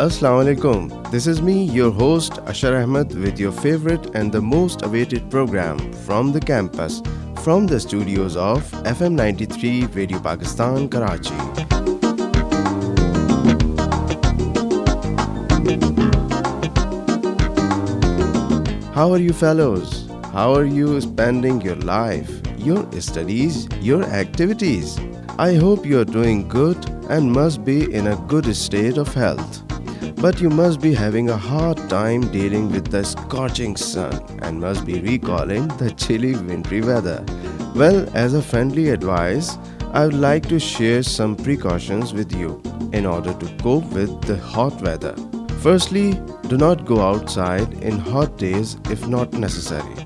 Assalamu alaikum. This is me, your host Ashar Ahmed, with your favorite and the most awaited program from the campus, from the studios of FM 93 Radio Pakistan, Karachi. How are you, fellows? How are you spending your life, your studies, your activities? I hope you are doing good and must be in a good state of health. But you must be having a hard time dealing with the scorching sun and must be recalling the chilly wintry weather. Well, as a friendly advice, I would like to share some precautions with you in order to cope with the hot weather. Firstly, do not go outside in hot days if not necessary.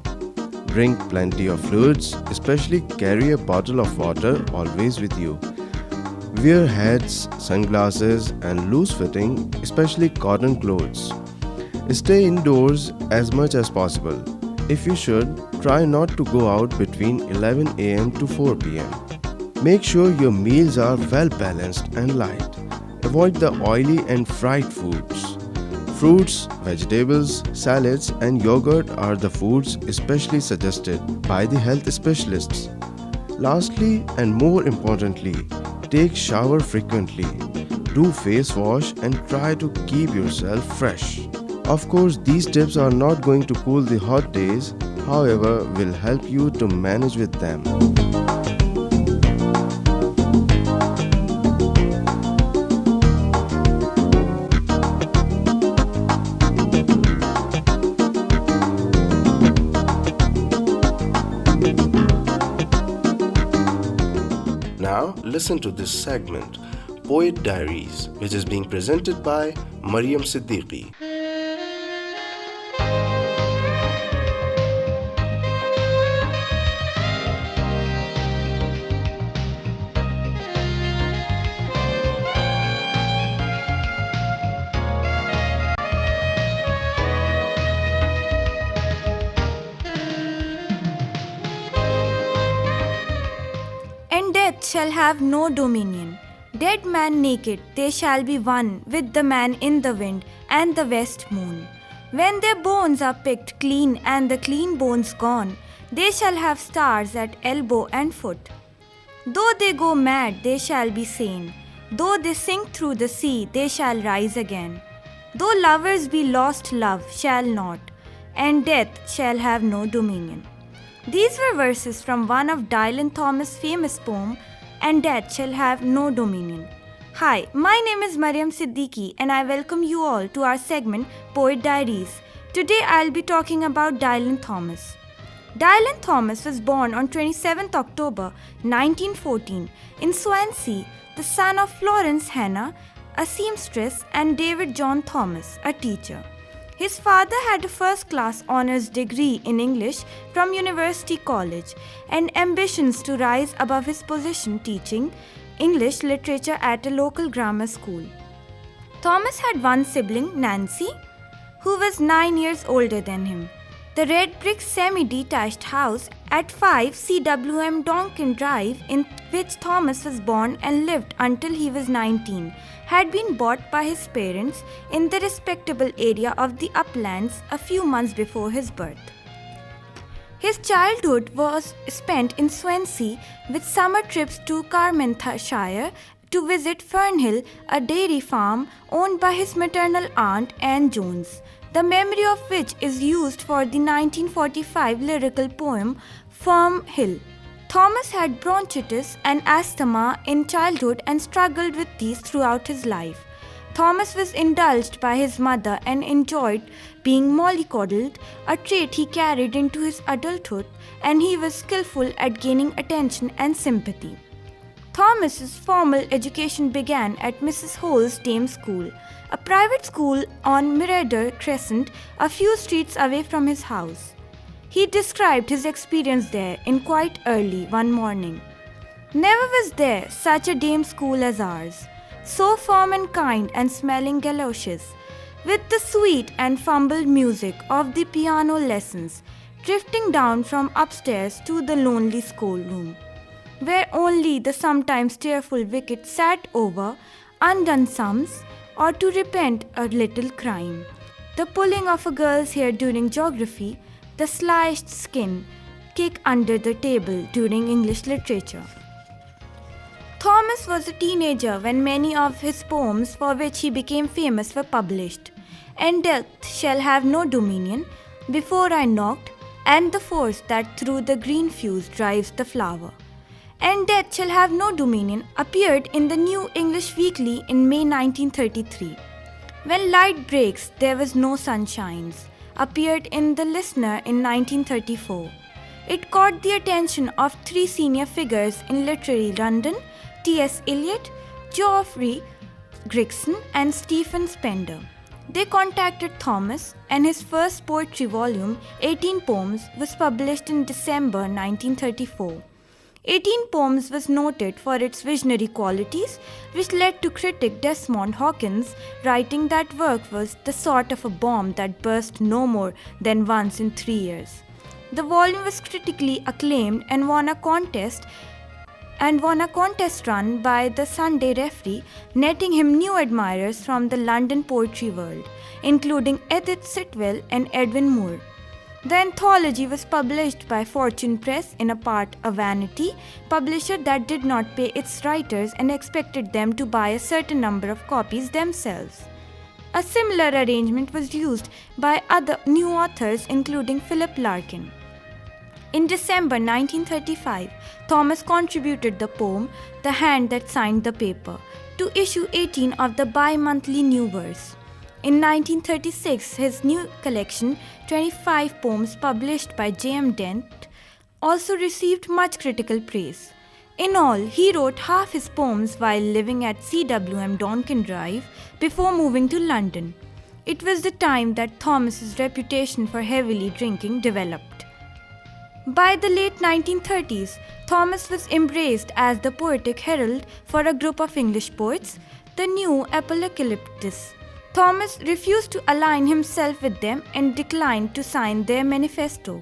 Drink plenty of fluids, especially carry a bottle of water always with you. Wear hats, sunglasses and loose-fitting, especially cotton clothes. Stay indoors as much as possible. If you should, try not to go out between 11 am to 4 pm. Make sure your meals are well balanced and light. Avoid the oily and fried foods. Fruits, vegetables, salads and yogurt are the foods especially suggested by the health specialists. Lastly and more importantly, take shower frequently. Do face wash and try to keep yourself fresh. Of course, these tips are not going to cool the hot days, however, will help you to manage with them. Now, listen to this segment, Poet Diaries, which is being presented by Mariam Siddiqui. And death shall have no dominion. Dead man naked, they shall be one with the man in the wind and the west moon. When their bones are picked clean and the clean bones gone, they shall have stars at elbow and foot. Though they go mad, they shall be sane. Though they sink through the sea, they shall rise again. Though lovers be lost, love shall not, and death shall have no dominion. These were verses from one of Dylan Thomas' famous poem, And Death Shall Have No Dominion. Hi, my name is Mariam Siddiqui and I welcome you all to our segment Poet Diaries. Today I'll be talking about Dylan Thomas. Dylan Thomas was born on 27th October 1914 in Swansea, the son of Florence Hannah, a seamstress, and David John Thomas, a teacher. His father had a first-class honours degree in English from University College and ambitions to rise above his position teaching English literature at a local grammar school. Thomas had one sibling, Nancy, who was 9 years older than him. The red brick semi-detached house at 5 CWM Donkin Drive, in which Thomas was born and lived until he was 19, had been bought by his parents in the respectable area of the Uplands a few months before his birth. His childhood was spent in Swansea with summer trips to Carmarthenshire to visit Fernhill, a dairy farm owned by his maternal aunt Anne Jones, the memory of which is used for the 1945 lyrical poem Firm Hill. Thomas had bronchitis and asthma in childhood and struggled with these throughout his life. Thomas was indulged by his mother and enjoyed being mollycoddled, a trait he carried into his adulthood, and he was skillful at gaining attention and sympathy. Thomas's formal education began at Mrs. Hole's Dame School, a private school on Mirador Crescent, a few streets away from his house. He described his experience there in quite early one morning. Never was there such a dame school as ours, so firm and kind and smelling galoshes, with the sweet and fumbled music of the piano lessons drifting down from upstairs to the lonely schoolroom, where only the sometimes tearful wicket sat over undone sums, or to repent a little crime. The pulling of a girl's hair during geography, the sliced skin kick under the table during English literature. Thomas was a teenager when many of his poems for which he became famous were published. And death shall have no dominion, before I knocked, and the force that through the green fuse drives the flower. And death shall have no dominion appeared in the New English Weekly in May 1933. When light breaks, there was no sun shines, appeared in The Listener in 1934. It caught the attention of three senior figures in literary London, T.S. Eliot, Geoffrey Gregson, and Stephen Spender. They contacted Thomas, and his first poetry volume, 18 Poems, was published in December 1934. 18 Poems was noted for its visionary qualities, which led to critic Desmond Hawkins writing that work was the sort of a bomb that burst no more than once in 3 years. The volume was critically acclaimed and won a contest run by the Sunday Referee, netting him new admirers from the London poetry world, including Edith Sitwell and Edwin Moore. The anthology was published by Fortune Press, in a part a vanity publisher that did not pay its writers and expected them to buy a certain number of copies themselves. A similar arrangement was used by other new authors, including Philip Larkin. In December 1935, Thomas contributed the poem The Hand That Signed the Paper to issue 18 of the bi-monthly New Verse. In 1936, his new collection, 25 Poems published by J.M. Dent, also received much critical praise. In all, he wrote half his poems while living at CWM Donkin Drive before moving to London. It was the time that Thomas's reputation for heavily drinking developed. By the late 1930s, Thomas was embraced as the poetic herald for a group of English poets, the New Apocalyptists. Thomas refused to align himself with them and declined to sign their manifesto.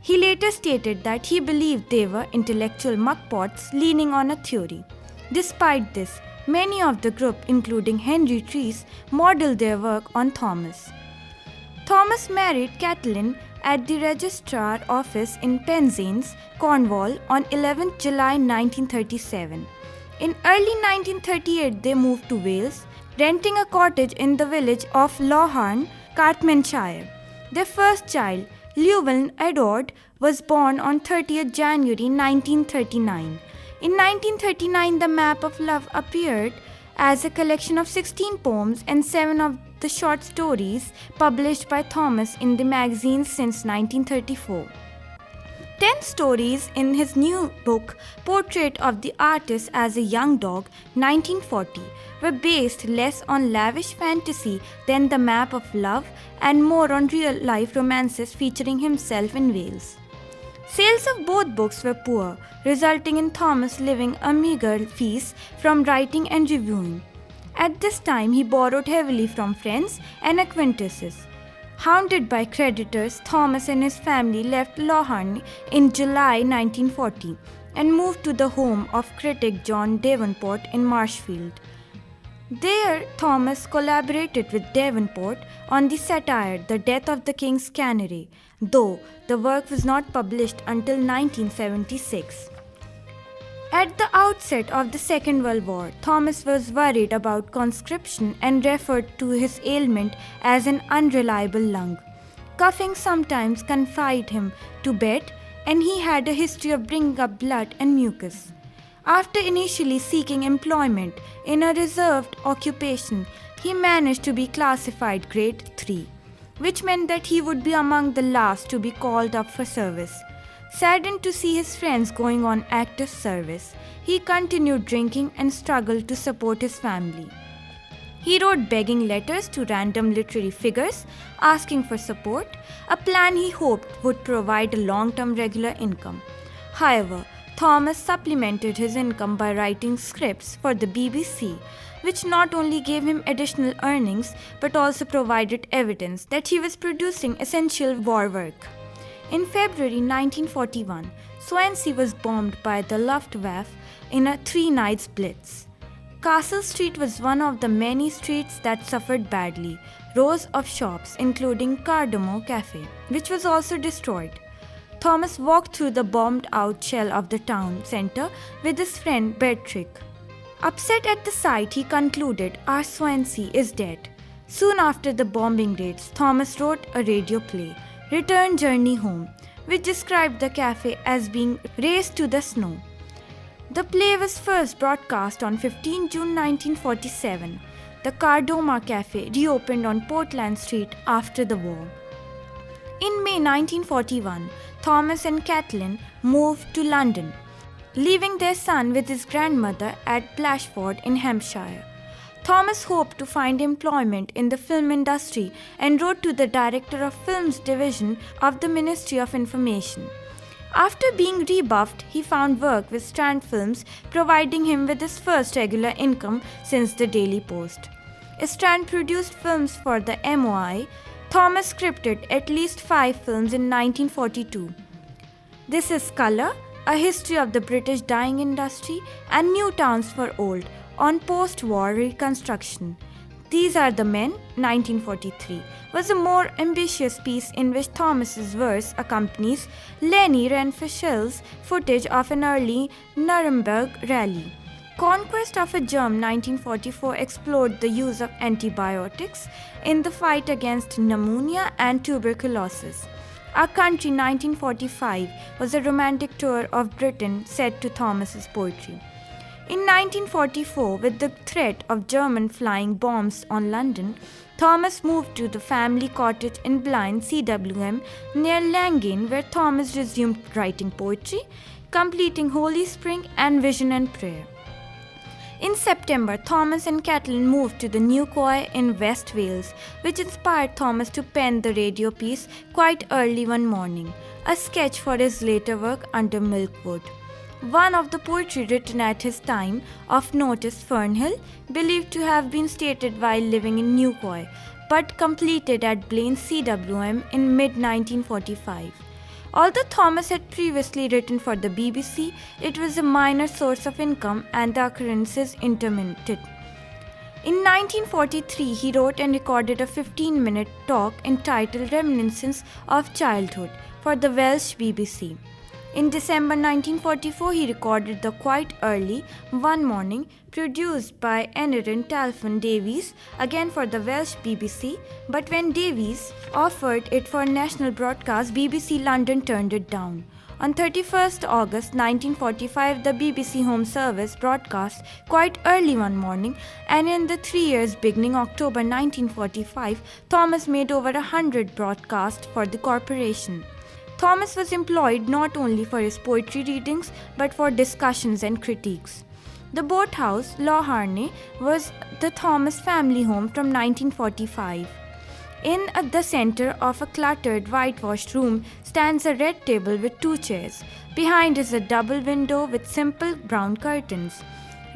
He later stated that he believed they were intellectual muckpots leaning on a theory. Despite this, many of the group, including Henry Treece, modeled their work on Thomas. Thomas married Kathleen at the Registrar Office in Penzance, Cornwall on 11 July 1937. In early 1938, they moved to Wales, renting a cottage in the village of Lawhorn, Carmarthenshire. Their first child, Llewellyn Edward, was born on 30th January 1939. In 1939, The Map of Love appeared as a collection of 16 poems and 7 of the short stories published by Thomas in the magazines since 1934. 10 stories in his new book, Portrait of the Artist as a Young Dog, 1940, were based less on lavish fantasy than The Map of Love and more on real-life romances featuring himself in Wales. Sales of both books were poor, resulting in Thomas living a meager feast from writing and reviewing. At this time, he borrowed heavily from friends and acquaintances. Hounded by creditors, Thomas and his family left Lawhorn in July 1940 and moved to the home of critic John Davenport in Marshfield. There, Thomas collaborated with Davenport on the satire The Death of the King's Canary, though the work was not published until 1976. At the outset of the Second World War, Thomas was worried about conscription and referred to his ailment as an unreliable lung. Coughing sometimes confined him to bed, and he had a history of bringing up blood and mucus. After initially seeking employment in a reserved occupation, he managed to be classified grade 3, which meant that he would be among the last to be called up for service. Saddened to see his friends going on active service, he continued drinking and struggled to support his family. He wrote begging letters to random literary figures asking for support, a plan he hoped would provide a long-term regular income. However, Thomas supplemented his income by writing scripts for the BBC, which not only gave him additional earnings but also provided evidence that he was producing essential war work. In February 1941, Swansea was bombed by the Luftwaffe in a 3-night blitz. Castle Street was one of the many streets that suffered badly. Rows of shops, including Cardamom Cafe, which was also destroyed. Thomas walked through the bombed-out shell of the town centre with his friend Beatrix. Upset at the sight, he concluded, "Our Swansea is dead." Soon after the bombing raids, Thomas wrote a radio play, Return Journey Home, which described the cafe as being razed to the snow. The play was first broadcast on 15 June 1947. The Cardamom Cafe reopened on Portland Street after the war. In May 1941, Thomas and Kathleen moved to London, leaving their son with his grandmother at Blashford in Hampshire. Thomas hoped to find employment in the film industry and wrote to the Director of Films Division of the Ministry of Information. After being rebuffed, he found work with Strand Films, providing him with his first regular income since the Daily Post. Strand produced films for the MOI. Thomas scripted at least 5 films in 1942. This is Colour, A History of the British Dyeing Industry, and New Towns for Old, on post-war reconstruction. These Are the Men, 1943, was a more ambitious piece in which Thomas's verse accompanies Leni Riefenstahl's footage of an early Nuremberg rally. Conquest of a Germ, 1944, explored the use of antibiotics in the fight against pneumonia and tuberculosis. Our Country, 1945, was a romantic tour of Britain set to Thomas's poetry. In 1944, with the threat of German flying bombs on London, Thomas moved to the family cottage in Blind, CWM, near Langane, where Thomas resumed writing poetry, completing Holy Spring and Vision and Prayer. In September, Thomas and Kathleen moved to the New Quay in West Wales, which inspired Thomas to pen the radio piece Quite Early One Morning, a sketch for his later work Under Milkwood. One of the poetry written at his time of note is Fernhill, believed to have been stated while living in New Quay, but completed at Blaine CWM in mid-1945. Although Thomas had previously written for the BBC, it was a minor source of income and the occurrences intermittent. In 1943, he wrote and recorded a 15-minute talk entitled Reminiscence of Childhood for the Welsh BBC. In December 1944, he recorded the Quite Early One Morning, produced by Aneurin Talfon Davies, again for the Welsh BBC, but when Davies offered it for national broadcast, BBC London turned it down. On 31st August 1945, the BBC Home Service broadcast Quite Early One Morning, and in the 3 years beginning October 1945, Thomas made over 100 broadcasts for the corporation. Thomas was employed not only for his poetry readings but for discussions and critiques. The boathouse, Law Harney, was the Thomas family home from 1945. In the center of a cluttered whitewashed room stands a red table with 2 chairs. Behind is a double window with simple brown curtains.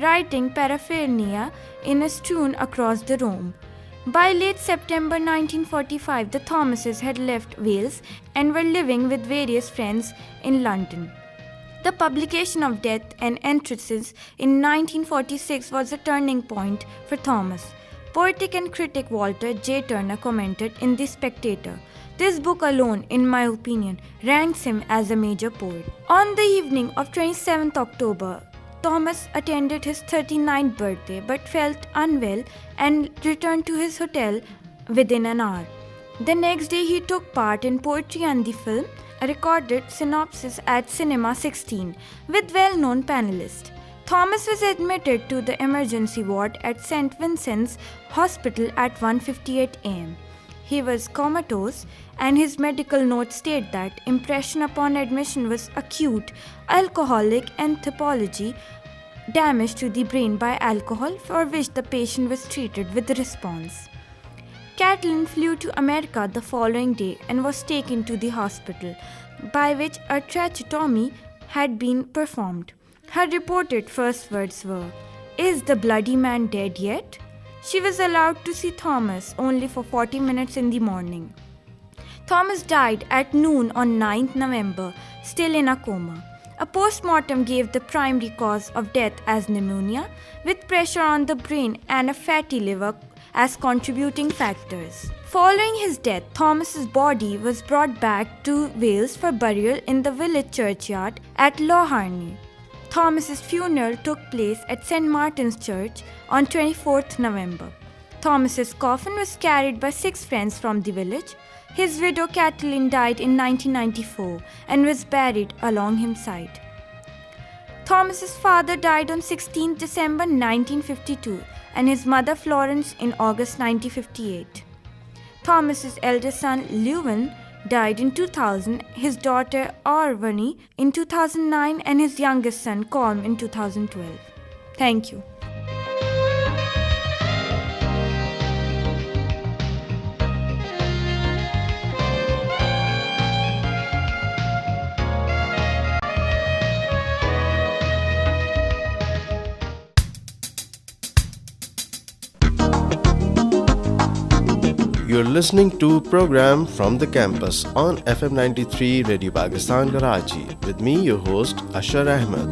Writing paraphernalia is strewn across the room. By late September 1945, the Thomases had left Wales and were living with various friends in London. The publication of Death and Entrances in 1946 was a turning point for Thomas. Poetic and critic Walter J. Turner commented in The Spectator, "This book alone, in my opinion, ranks him as a major poet." On the evening of 27th October, Thomas attended his 39th birthday but felt unwell and returned to his hotel within an hour. The next day he took part in Poetry and the Film, a recorded synopsis at Cinema 16 with well-known panelists. Thomas was admitted to the emergency ward at St. Vincent's Hospital at 1:58 am. He was comatose, and his medical notes state that impression upon admission was acute alcoholic encephalopathy, damage to the brain by alcohol, for which the patient was treated with response. Kathleen flew to America the following day and was taken to the hospital, by which a tracheotomy had been performed. Her reported first words were, "Is the bloody man dead yet?" She was allowed to see Thomas only for 40 minutes in the morning. Thomas died at noon on 9th November, still in a coma. A post-mortem gave the primary cause of death as pneumonia, with pressure on the brain and a fatty liver as contributing factors. Following his death, Thomas's body was brought back to Wales for burial in the village churchyard at Lougharney. Thomas's funeral took place at St. Martin's Church on 24th November. Thomas's coffin was carried by 6 friends from the village. His widow Kathleen died in 1994 and was buried along his side. Thomas's father died on 16 December 1952 and his mother Florence in August 1958. Thomas's eldest son Lewin died in 2000, his daughter Arvani in 2009 and his youngest son Colm in 2012. Thank you. You're listening to program from the campus on FM 93 Radio Pakistan Karachi with me, your host Ashar Ahmed.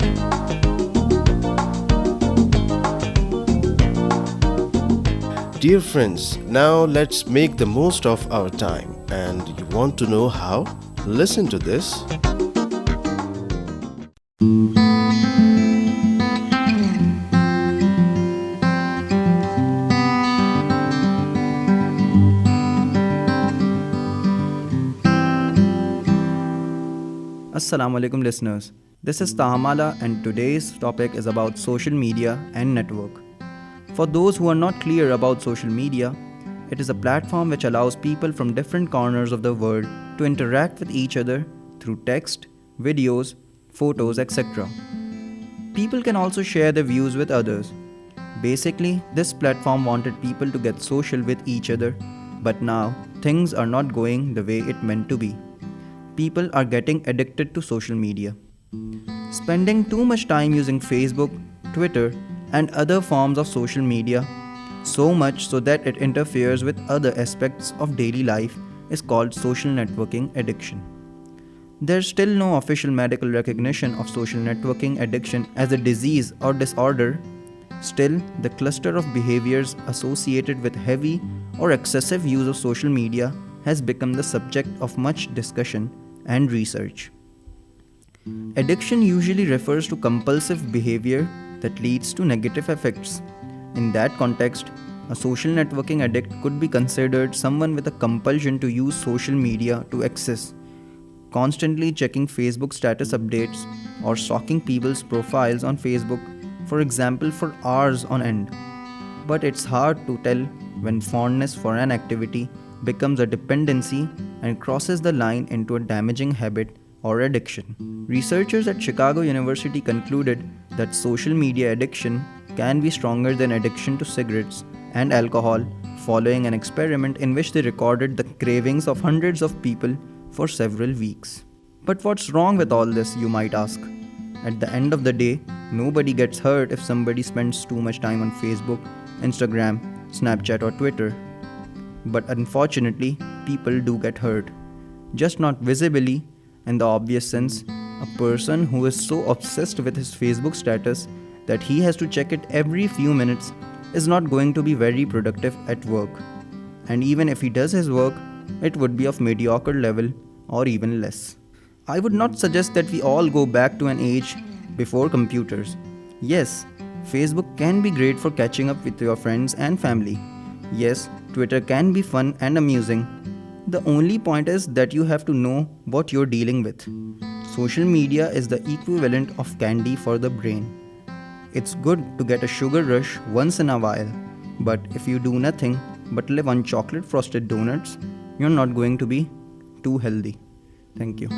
Dear friends, now let's make the most of our time. And you want to know how? Listen to this. Assalamu alaikum listeners. This is Tahamala and today's topic is about social media and network. For those who are not clear about social media, it is a platform which allows people from different corners of the world to interact with each other through text, videos, photos, etc. People can also share their views with others. Basically, this platform wanted people to get social with each other, but now things are not going the way it meant to be. People are getting addicted to social media. Spending too much time using Facebook, Twitter, and other forms of social media, so much so that it interferes with other aspects of daily life, is called social networking addiction. There's still no official medical recognition of social networking addiction as a disease or disorder. Still, the cluster of behaviors associated with heavy or excessive use of social media has become the subject of much discussion and research. Addiction usually refers to compulsive behavior that leads to negative effects. In that context, a social networking addict could be considered someone with a compulsion to use social media to excess, constantly checking Facebook status updates or stalking people's profiles on Facebook, for example, for hours on end. But it's hard to tell when fondness for an activity becomes a dependency and crosses the line into a damaging habit or addiction. Researchers at Chicago University concluded that social media addiction can be stronger than addiction to cigarettes and alcohol following an experiment in which they recorded the cravings of hundreds of people for several weeks. But what's wrong with all this, you might ask? At the end of the day, nobody gets hurt if somebody spends too much time on Facebook, Instagram, Snapchat or Twitter. But unfortunately, people do get hurt. Just not visibly, in the obvious sense. A person who is so obsessed with his Facebook status that he has to check it every few minutes is not going to be very productive at work. And even if he does his work, it would be of mediocre level or even less. I would not suggest that we all go back to an age before computers. Yes, Facebook can be great for catching up with your friends and family. Yes, Twitter can be fun and amusing. The only point is that you have to know what you're dealing with. Social media is the equivalent of candy for the brain. It's good to get a sugar rush once in a while, but if you do nothing but live on chocolate frosted donuts, you're not going to be too healthy. Thank you.